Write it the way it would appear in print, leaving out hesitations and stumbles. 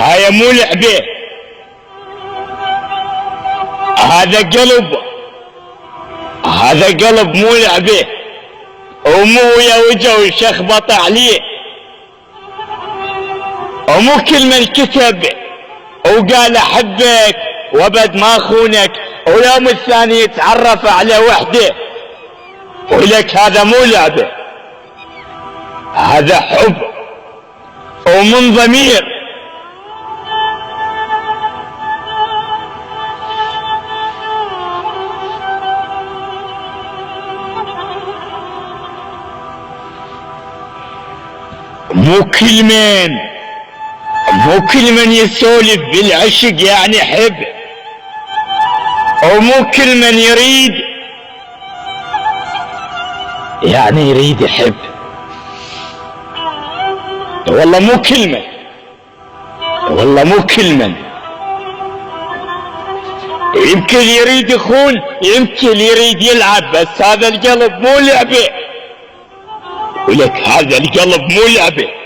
هاي مو لعبة، هذا قلب، هذا قلب مو لعبة. ومويا وجو شخبط عليه، ومو كل من كتب وقال احبك وابد ما اخونك ويوم الثاني يتعرف على وحده ولك هذا مو لعبة، هذا حب ومن ضمير. مو كل من يسولف بالعشق يعني حب، ومو كل من يريد يعني يريد يحب. والله مو كل من يمكن يريد يخون، يمكن يريد يلعب، بس هذا القلب مو لعبة، ولك هذا القلب مو لعبة.